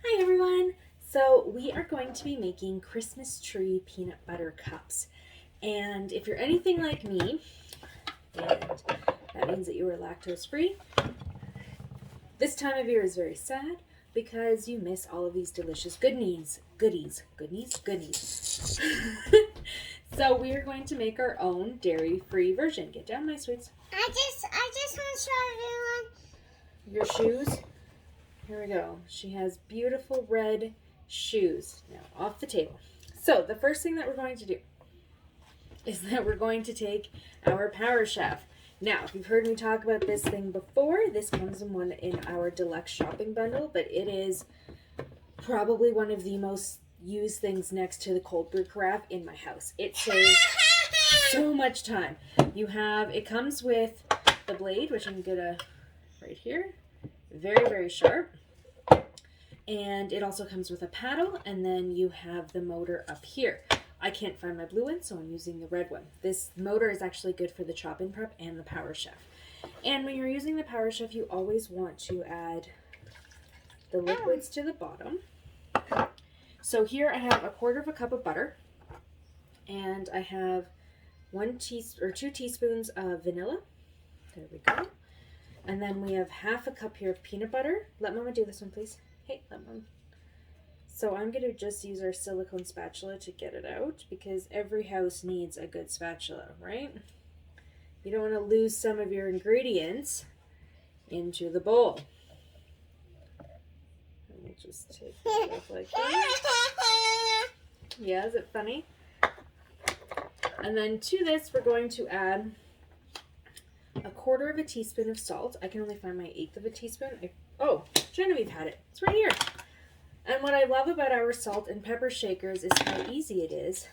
Hi everyone! So we are going to be making Christmas tree peanut butter cups. And if you're anything like me, and that means that you are lactose free, this time of year is very sad because you miss all of these delicious goodies. So we are going to make our own dairy-free version. Get down, my sweets. I just want to show everyone. Your shoes. Here we go. She has beautiful red shoes. Now, off the table. So, the first thing that we're going to do is that we're going to take our power chef. Now, if you've heard me talk about this thing before, this comes in our deluxe shopping bundle, but it is probably one of the most used things next to the cold brew carafe in my house. It saves so much time. It comes with the blade, which I'm gonna right here. Very, very sharp. And it also comes with a paddle, and then you have the motor up here. I can't find my blue one, so I'm using the red one. This motor is actually good for the chop-in prep and the Power Chef. And when you're using the Power Chef, you always want to add the liquids to the bottom. So here I have 1/4 cup of butter, and I have 2 teaspoons of vanilla. There we go. And then we have 1/2 cup here of peanut butter. Let Mama do this one, please. Hey, let Mama. So I'm going to just use our silicone spatula to get it out because every house needs a good spatula, right? You don't want to lose some of your ingredients into the bowl. And we'll just take it off like that. Yeah, is it funny? And then to this, we're going to add 1/4 teaspoon of salt. I can only find my 1/8 of a teaspoon. Oh, Genevieve had it. It's right here. And what I love about our salt and pepper shakers is how easy it is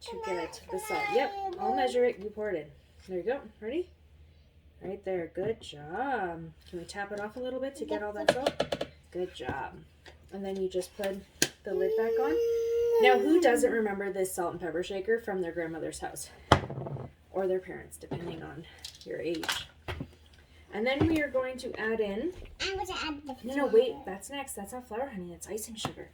to get the salt. Yep, I'll measure it. You pour it in. There you go. Ready? Right there. Good job. Can we tap it off a little bit to get all that salt? Good job. And then you just put the lid back on. Now, who doesn't remember this salt and pepper shaker from their grandmother's house? Or their parents, depending on your age. And then we are going to add in... I'm going to add the flour. No, wait, that's next. That's not flour, honey. That's icing sugar.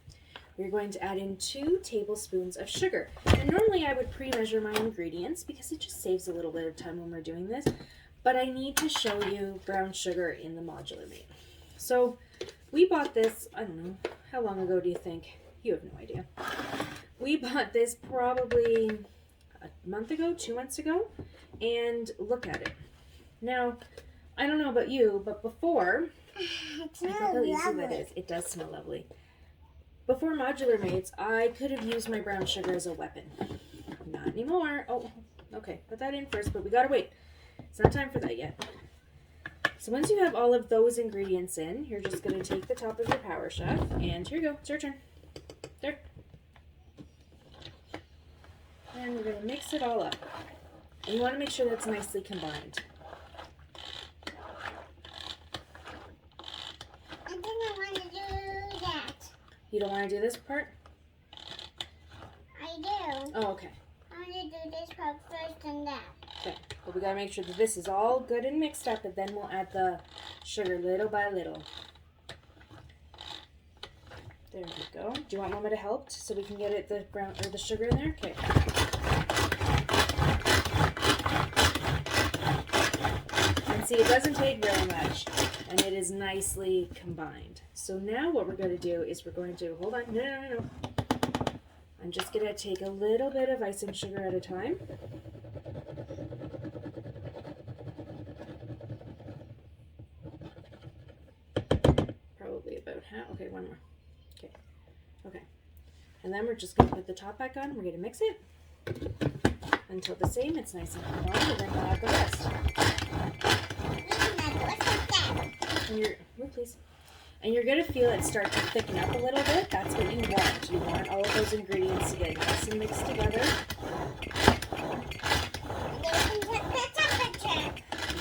We're going to add in 2 tablespoons of sugar. And normally I would pre-measure my ingredients because it just saves a little bit of time when we're doing this. But I need to show you brown sugar in the modular mate. So we bought this, I don't know, how long ago do you think? You have no idea. We bought this probably a month ago, 2 months ago, and look at it. Now, I don't know about you, but before, It look how smells easy that lovely. is. It does smell lovely. Before modular mates, I could have used my brown sugar as a weapon. Not anymore. Oh, okay, put that in first, but we gotta wait. It's not time for that yet. So once you have all of those ingredients in, you're just gonna take the top of your Power Chef, and here you go, it's your turn. There. And we're gonna mix it all up. And you wanna make sure that's nicely combined. I didn't want to do that. You don't wanna do this part? I do. Oh, okay. I want to do this part first and that. Okay, but we gotta make sure that this is all good and mixed up, and then we'll add the sugar little by little. There we go. Do you want Mama to help so we can get it the sugar in there? Okay. And see, it doesn't take very much, and it is nicely combined. So now what we're going to do is we're going to hold on. No. I'm just gonna take a little bit of icing sugar at a time. Probably about half. Okay, one more. Okay. And then we're just going to put the top back on. We're going to mix it until the same. It's nice and combined, and then we'll add the rest. And you're going to feel it start to thicken up a little bit. That's what you want. You want all of those ingredients to get nice and mixed together.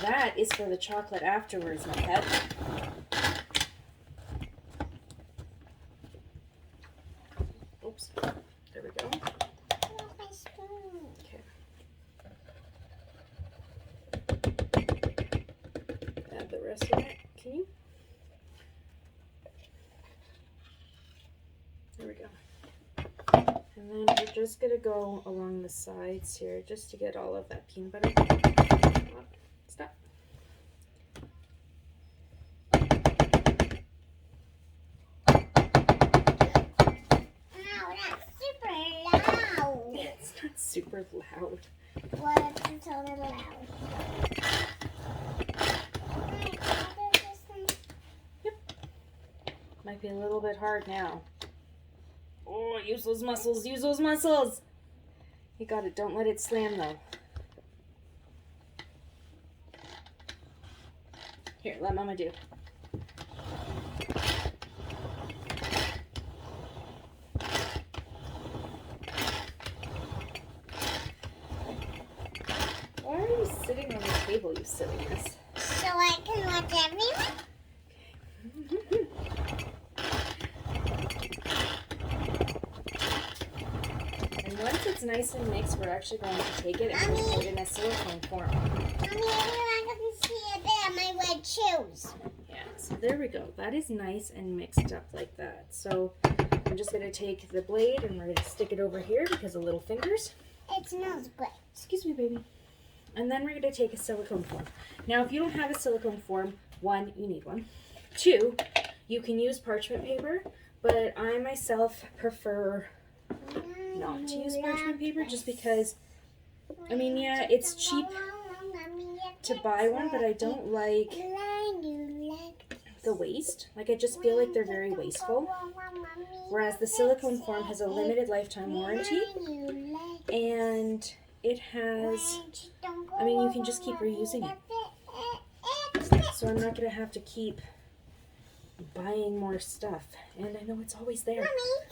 That is for the chocolate afterwards, my pet. Oops. There we go. Okay. Add the rest of it. Can you? There we go. And then we're just going to go along the sides here just to get all of that peanut butter. Stop. Wow, that's super loud. It's not super loud. Well, it's a little loud. Yep. Might be a little bit hard now. Oh, use those muscles, use those muscles. You got it. Don't let it slam though. Here, let Mama do. Why are you sitting on the table, you silliness? So I can watch everyone? And once it's nice and mixed, we're actually going to take it and put it in a silicone form. Mommy, everyone can see a bit of my red shoes. Yeah, so there we go. That is nice and mixed up like that. So I'm just going to take the blade and we're going to stick it over here because of little fingers. It smells great. Excuse me, baby. And then we're going to take a silicone form. Now, if you don't have a silicone form, 1, you need one. 2, you can use parchment paper, but I myself prefer not to use parchment paper just because, I mean, yeah, it's cheap to buy one, but I don't like the waste. Like, I just feel like they're very wasteful. Whereas the silicone form has a limited lifetime warranty, and it has, I mean, you can just keep reusing it. So I'm not going to have to keep buying more stuff. And I know it's always there.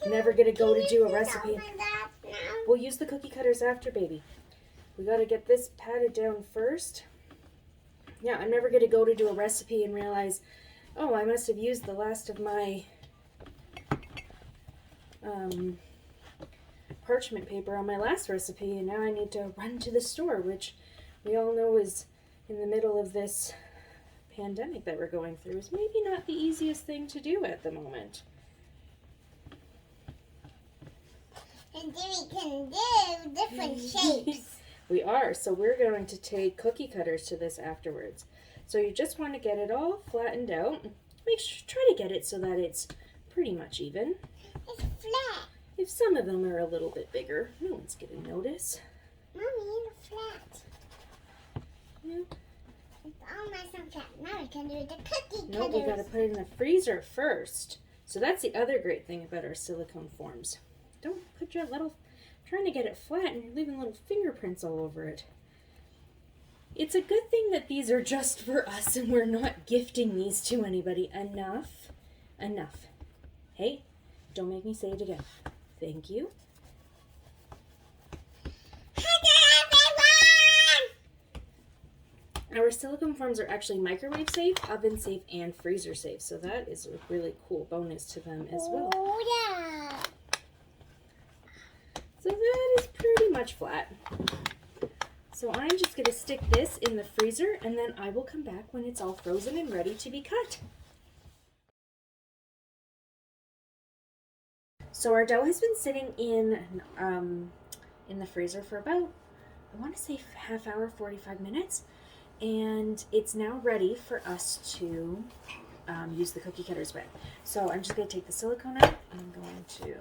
Never going to go to do a recipe. We'll use the cookie cutters after, baby. We got to get this patted down first. Yeah, I'm never going to go to do a recipe and realize, oh, I must have used the last of my parchment paper on my last recipe, and now I need to run to the store, which we all know is in the middle of this pandemic that we're going through, is maybe not the easiest thing to do at the moment. And then we can do different shapes. We are, so we're going to take cookie cutters to this afterwards. So you just want to get it all flattened out. Make sure, try to get it so that it's pretty much even. It's flat. If some of them are a little bit bigger, no one's going to notice. Mommy, it's flat. Yeah. It's almost flat. Now we can do the cookie No, we got to put it in the freezer first. So that's the other great thing about our silicone forms. Don't put your little, trying to get it flat and you're leaving little fingerprints all over it. It's a good thing that these are just for us and we're not gifting these to anybody. Enough. Enough. Hey, don't make me say it again. Thank you. Our silicone forms are actually microwave safe, oven safe, and freezer safe. So that is a really cool bonus to them as well. Oh, yeah. So that is pretty much flat. So I'm just going to stick this in the freezer, and then I will come back when it's all frozen and ready to be cut. So our dough has been sitting in the freezer for about, I want to say half hour, 45 minutes. And it's now ready for us to use the cookie cutters with. So I'm just going to take the silicone out. I'm going to,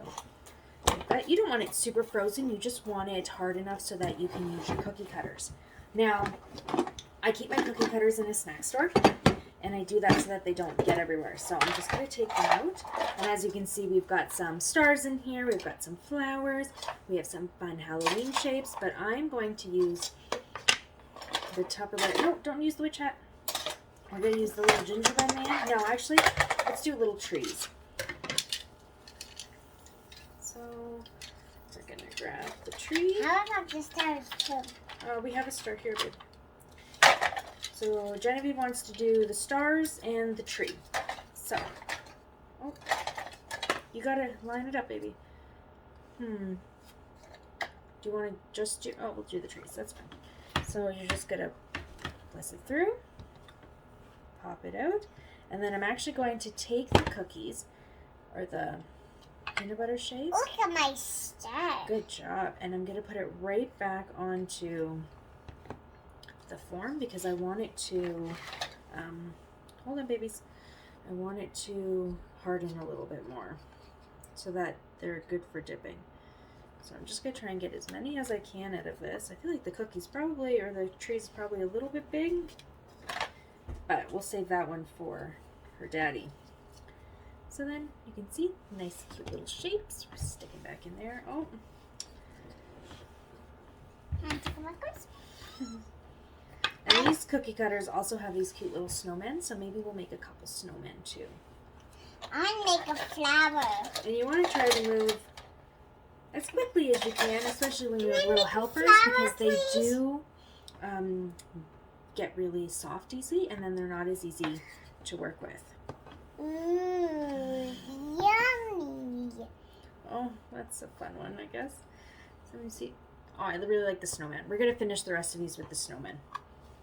but you don't want it super frozen. You just want it hard enough so that you can use your cookie cutters. Now, I keep my cookie cutters in a snack store, and I do that so that they don't get everywhere. So I'm just going to take them out. And as you can see, we've got some stars in here. We've got some flowers. We have some fun Halloween shapes, but I'm going to use the Tupperware. No, don't use the witch hat. We're going to use the little gingerbread man. No, actually, let's do little trees. So, we're going to grab the tree. How about the stars too? We have a star here, babe. So, Genevieve wants to do the stars and the tree. So, oh, you got to line it up, baby. Do you want to just do, oh, we'll do the trees. That's fine. So you're just going to press it through, pop it out, and then I'm actually going to take the cookies, or the peanut butter shapes. Look at my star. Good job. And I'm going to put it right back onto the form because I want it to, hold on babies, I want it to harden a little bit more so that they're good for dipping. So I'm just going to try and get as many as I can out of this. I feel like the cookie's probably, or the tree's probably a little bit big, but we'll save that one for her daddy. So then you can see nice cute little shapes. We're sticking back in there. Oh. And these cookie cutters also have these cute little snowmen, so maybe we'll make a couple snowmen too. I make a flower. And you want to try to move as quickly as you can, especially when you have little helpers, because they do get really soft easily, and then they're not as easy to work with. Yummy. Oh, that's a fun one, I guess. So let me see. Oh, I really like the snowman. We're going to finish the rest of these with the snowman.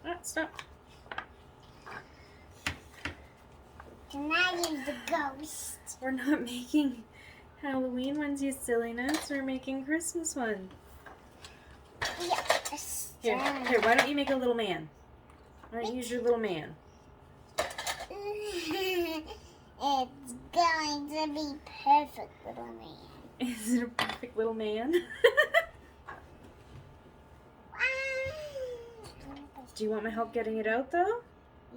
Ah, stop. Can I use the ghost? We're not making Halloween ones, you silliness. We're making Christmas ones. Yes. Here, why don't you make a little man? Why don't you use your little man? It's going to be perfect, little man. Is it a perfect little man? Do you want my help getting it out, though?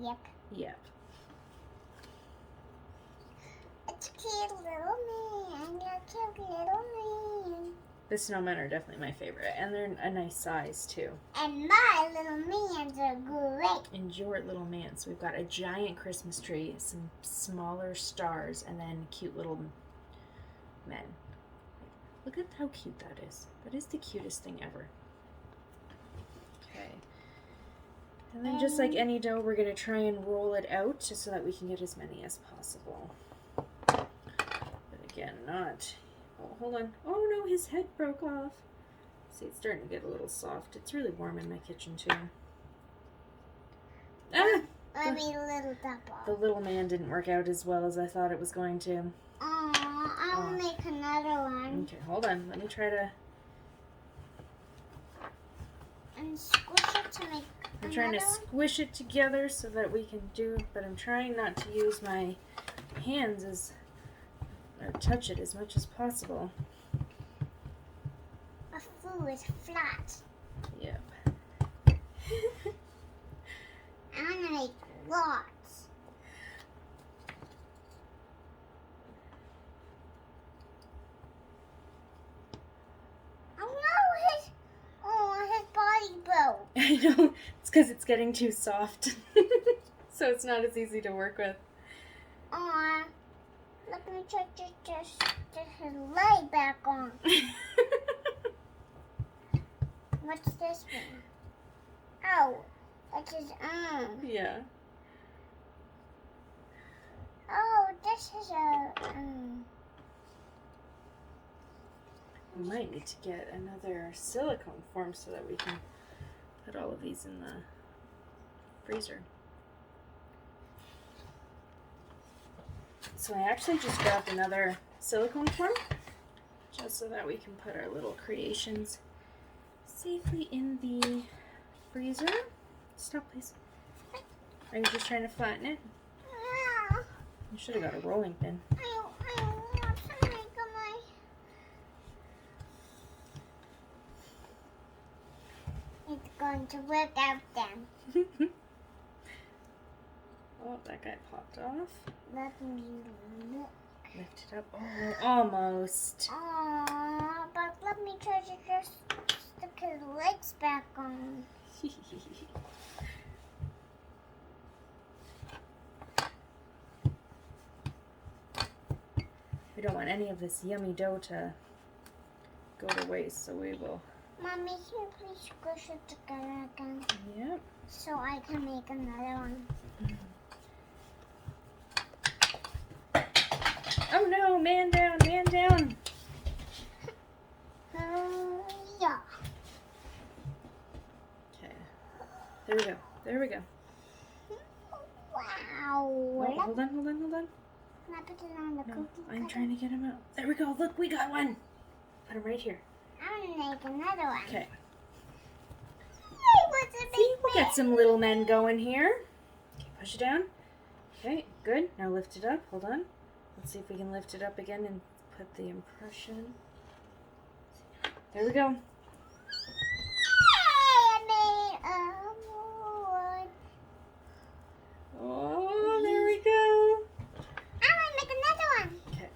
Yep. Yep. It's a cute little man. You're a cute little man. The snowmen are definitely my favorite, and they're a nice size, too. And my little mans are great. And your little man. So we've got a giant Christmas tree, some smaller stars, and then cute little men. Look at how cute that is. That is the cutest thing ever. Okay. And then just like any dough, we're going to try and roll it out just so that we can get as many as possible. But again, not... Oh, hold on. Oh no, his head broke off. See, it's starting to get a little soft. It's really warm in my kitchen too. Ah! I mean, little double. The little man didn't work out as well as I thought it was going to. I'll make another one. Okay, hold on. Let me try to... And squish it to make I'm trying to squish it together so that we can do... But I'm trying not to use my hands as... or touch it as much as possible. A food is flat. Yep. I'm gonna make lots. His body broke. I know. It's because it's getting too soft. So it's not as easy to work with. Let me try to just get his leg back on. What's this one? Oh, that's his arm. Yeah. Oh, this is a We might need to get another silicone form so that we can put all of these in the freezer. So I actually just grabbed another silicone form just so that we can put our little creations safely in the freezer. Stop, please. Are you just trying to flatten it? Yeah. You should have got a rolling pin. I want to make my... It's going to work out then. Oh, that guy popped off. Let me look. Lift it up. Oh, almost. But let me try to just stick his legs back on. We don't want any of this yummy dough to go to waste, so we will. Mommy, can you please squish it together again? Yep. So I can make another one. Oh no, man down, man down. Yeah. Okay. There we go. There we go. Wow. Oh, hold on, hold on, hold on. Can I put it on the No, cookie I'm cutter? trying to get him out. There we go. Look, we got one. Put him right here. I'm gonna make another one. Okay. Hey, what's a big See, we'll man? get some little men going here. Okay, push it down. Okay, good. Now lift it up. Hold on. Let's see if we can lift it up again and put the impression. There we go. Hey, I made one. Oh, there we go. I'm gonna make another one. Okay.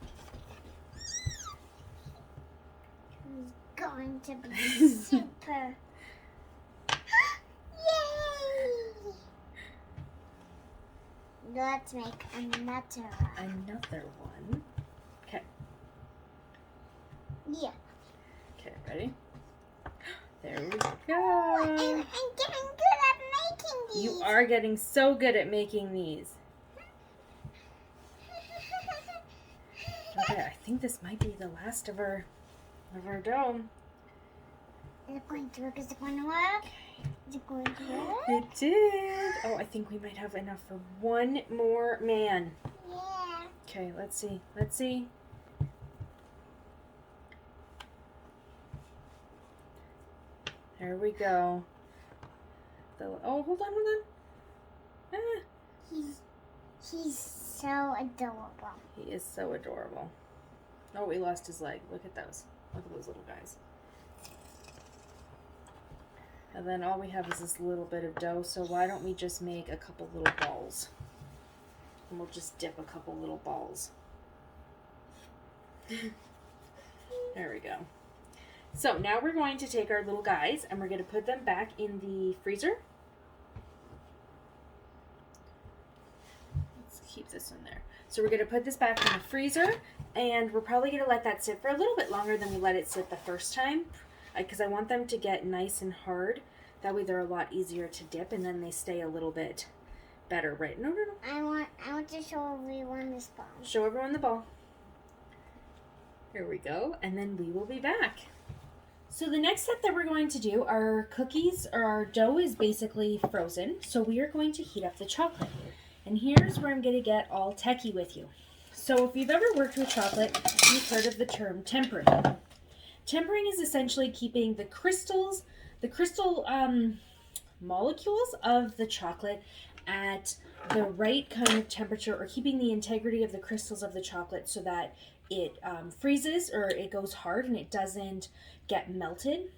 It's going to be super. Yay! Let's make another one. Another one. Okay. Yeah. Okay, ready? There we And go. I'm getting good at making these. You are getting so good at making these. Okay, I think this might be the last of our dough. Is it going to work? Is it going to work? Is it going to work? It did. Oh, I think we might have enough for one more man. Yeah. Okay, let's see. Let's see. There we go. Oh, hold on. Ah, He's so adorable. he is so adorable. Oh, we lost his leg. Look at those. Look at those little guys. And then all we have is this little bit of dough, so why don't we just make a couple little balls? And we'll just dip a couple little balls. There we go. So now we're going to take our little guys and we're going to put them back in the freezer. Let's keep this in there. So we're going to put this back in the freezer and we're probably going to let that sit for a little bit longer than we let it sit the first time because I want them to get nice and hard. That way they're a lot easier to dip and then they stay a little bit better, right? No. I want to show everyone this ball. Show everyone the ball. Here we go. And then we will be back. So the next step that we're going to do, our cookies or our dough is basically frozen. So we are going to heat up the chocolate. And here's where I'm going to get all techie with you. So if you've ever worked with chocolate, you've heard of the term tempering. Tempering is essentially keeping the crystal molecules of the chocolate at the right kind of temperature, or keeping the integrity of the crystals of the chocolate so that it freezes or it goes hard and it doesn't get melted.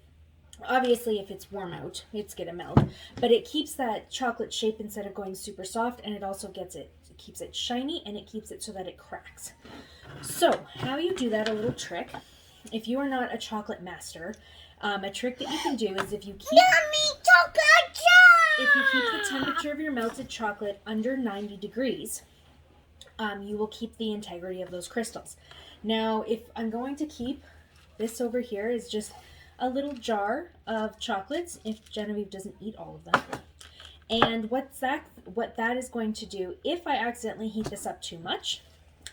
Obviously, if it's warm out, it's gonna melt, but it keeps that chocolate shape instead of going super soft, and it also keeps it shiny, and it keeps it so that it cracks. So how you do that, a little trick, if you are not a chocolate master, a trick that you can do is if you keep the temperature of your melted chocolate under 90 degrees, you will keep the integrity of those crystals. Now, if I'm going to keep this over here is just a little jar of chocolates, if Genevieve doesn't eat all of them. And what that is going to do, if I accidentally heat this up too much,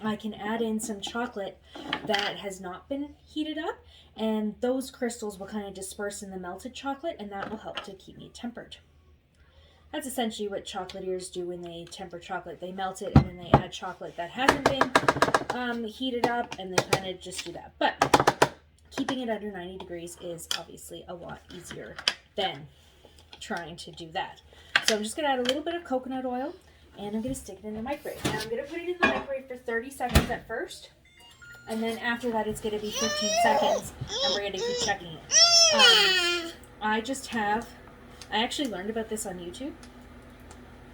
I can add in some chocolate that has not been heated up, and those crystals will kind of disperse in the melted chocolate, and that will help to keep me tempered. That's essentially what chocolatiers do when they temper chocolate. They melt it and then they add chocolate that hasn't been heated up, and they kind of just do that. But keeping it under 90 degrees is obviously a lot easier than trying to do that. So I'm just going to add a little bit of coconut oil, and I'm going to stick it in the microwave. Now I'm going to put it in the microwave for 30 seconds at first, and then after that it's going to be 15 seconds, and we're going to keep checking it. I actually learned about this on YouTube,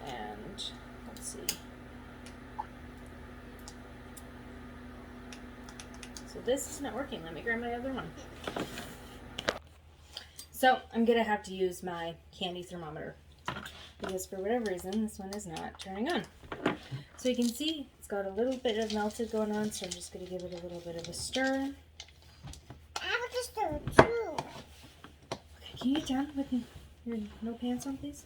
and let's see. So this is not working. Let me grab my other one. So I'm going to have to use my candy thermometer because for whatever reason this one is not turning on. So you can see it's got a little bit of melted going on, so I'm just going to give it a little bit of a stir. I have to stir too. Okay, can you get down with your no pants on, please?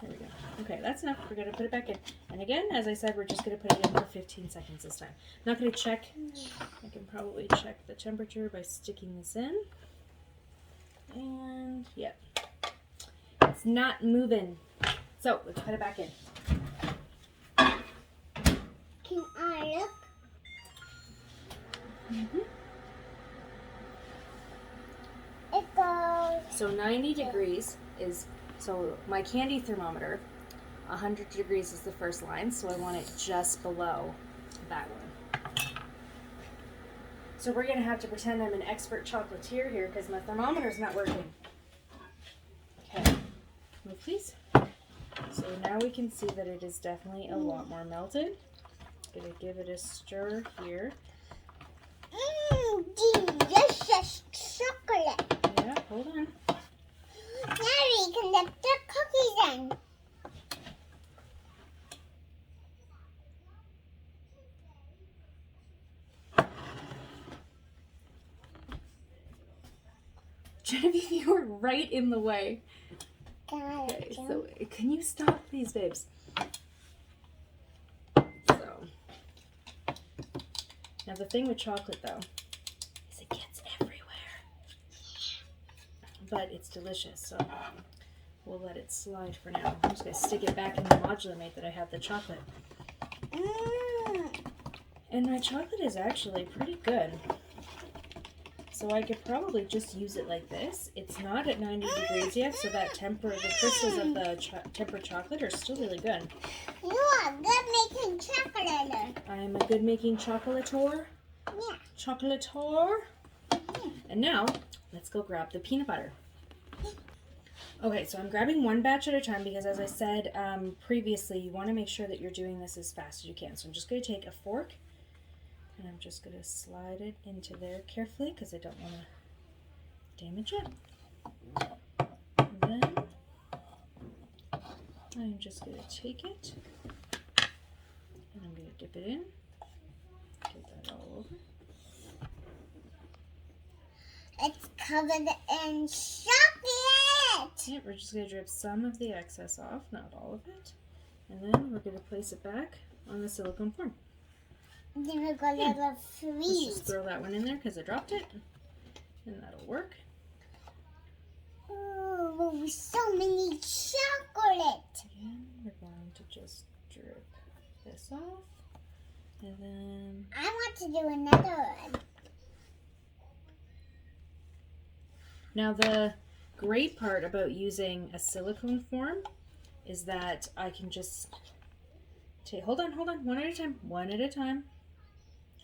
There we go. Okay, that's enough. We're going to put it back in. And again, as I said, we're just going to put it in for 15 seconds this time. I'm not going to check. I can probably check the temperature by sticking this in. And, yeah. It's not moving. So, let's put it back in. Can I look? It goes. So 90 degrees is, so my candy thermometer, 100 degrees is the first line, so I want it just below that one. So we're gonna have to pretend I'm an expert chocolatier here because my thermometer's not working. Okay, move please. So now we can see that it is definitely a lot more melted. Gonna give it a stir here. Delicious chocolate. Yeah, hold on. Now we can dip the cookies in. Genevieve, you were right in the way. Got Okay, it. so can you stop please, babes? So, now the thing with chocolate though, is it gets everywhere. But it's delicious, so we'll let it slide for now. I'm just gonna stick it back in the modular mate that I have the chocolate. And my chocolate is actually pretty good. So I could probably just use it like this. It's not at 90 degrees yet, so that the crystals of the tempered chocolate are still really good. You are good making chocolate. I am a good making chocolateur. Yeah. Chocolateur. And now, let's go grab the peanut butter. Okay, so I'm grabbing one batch at a time because as I said previously, you want to make sure that you're doing this as fast as you can. So I'm just going to take a fork and I'm just going to slide it into there carefully because I don't want to damage it. And then I'm just going to take it and I'm going to dip it in. Get that all over. It's covered in chocolate. Yep, we're just going to drip some of the excess off, not all of it. And then we're going to place it back on the silicone form. Then we're going to Let's freeze. just throw that one in there because I dropped it. And that'll work. Oh, so many chocolate. Again, we're going to just drip this off. And then I want to do another one. now the great part about using a silicone form is that I can just take, hold on, one at a time.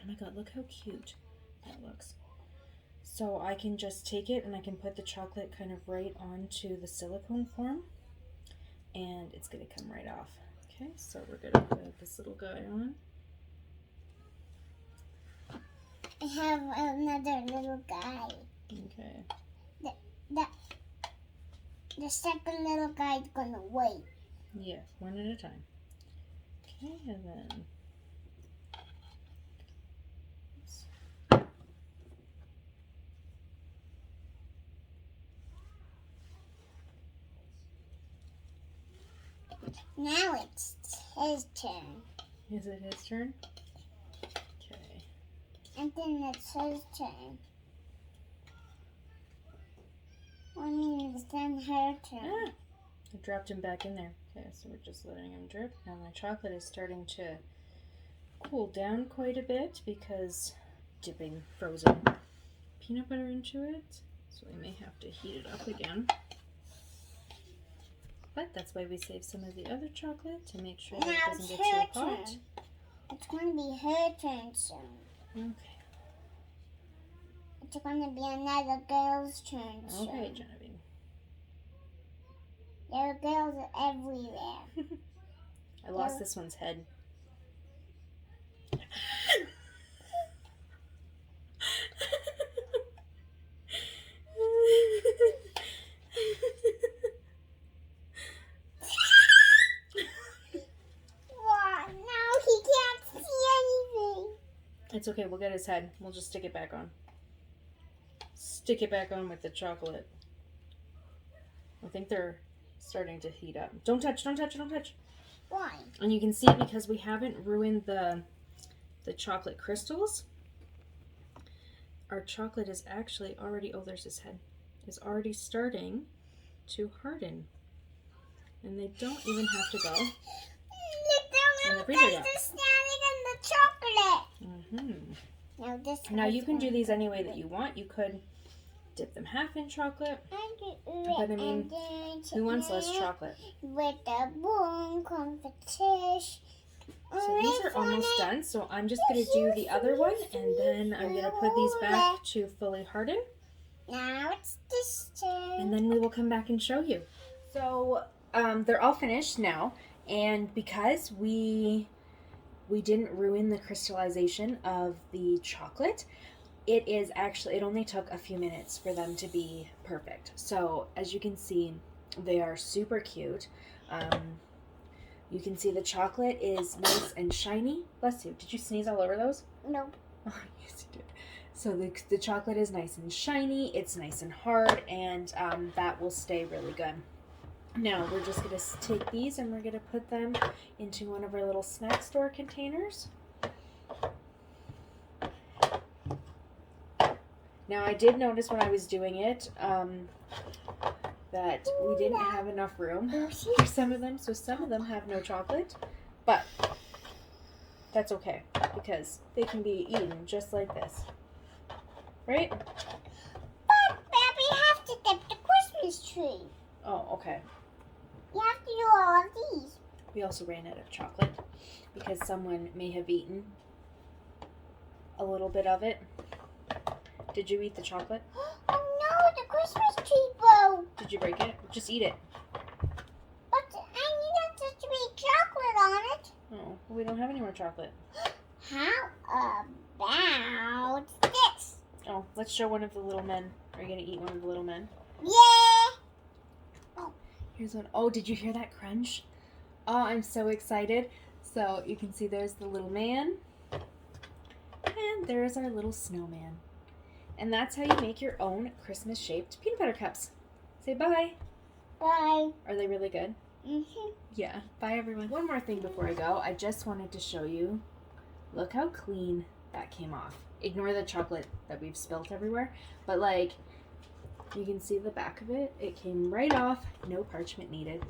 Oh my god, look how cute that looks. So I can just take it and I can put the chocolate kind of right onto the silicone form and it's going to come right off. Okay, so we're going to put this little guy on. I have another little guy. Okay. The second little guy is gonna wait. Yeah, one at a time. Okay, and then Now it's his turn. is it his turn? Okay. And then it's his turn. I mean, it's then her turn. Ah, I dropped him back in there. Okay, so we're just letting him drip. Now my chocolate is starting to cool down quite a bit because dipping frozen peanut butter into it. So we may have to heat it up again. But that's why we save some of the other chocolate to make sure that it Now doesn't it's get her too hot. turn. It's going to be her turn soon. Okay. It's going to be another girl's turn soon. Okay, Genevieve. There are girls everywhere. I lost this one's head. What? Now he can't see anything. It's okay, we'll get his head. We'll just stick it back on. Stick it back on with the chocolate. I think they're starting to heat up. Don't touch, don't touch, don't touch. Why? And you can see because we haven't ruined the chocolate crystals, our chocolate is actually already, oh, there's his head, is already starting to harden. And they don't even have to go Look, the in the little freezer guys yet. are standing in the chocolate. Now this. Now you can do these any way that you want. You could dip them half in chocolate. But I mean, who wants less chocolate? With the boom competition. So these are almost done. So I'm just going to do the other one, and then I'm going to put these back to fully harden. Now it's this turn. And then we will come back and show you. So they're all finished now, and because we didn't ruin the crystallization of the chocolate, it only took a few minutes for them to be perfect. So as you can see, they are super cute. You can see the chocolate is nice and shiny. Bless you. Did you sneeze all over those? No. Oh, yes, you did. So the chocolate is nice and shiny. It's nice and hard, and that will stay really good. Now we're just going to take these and we're going to put them into one of our little snack store containers. Now I did notice when I was doing it that we didn't have enough room for some of them, so some of them have no chocolate, but that's okay because they can be eaten just like this, right? But we have to dip the Christmas tree. Oh, okay. You have to do all of these. We also ran out of chocolate because someone may have eaten a little bit of it. Did you eat the chocolate? Oh no, the Christmas tree broke. Did you break it? Just eat it. But I needed to be chocolate on it. Oh, well, we don't have any more chocolate. How about this? Oh, let's show one of the little men. Are you going to eat one of the little men? Yeah. Here's one. Oh, did you hear that crunch? Oh, I'm so excited. So you can see there's the little man. And there's our little snowman. And that's how you make your own Christmas-shaped peanut butter cups. Say bye. Bye. Are they really good? Mm-hmm. Yeah. Bye, everyone. One more thing before I go. I just wanted to show you. Look how clean that came off. Ignore the chocolate that we've spilt everywhere. But, like, you can see the back of it. It came right off. No parchment needed.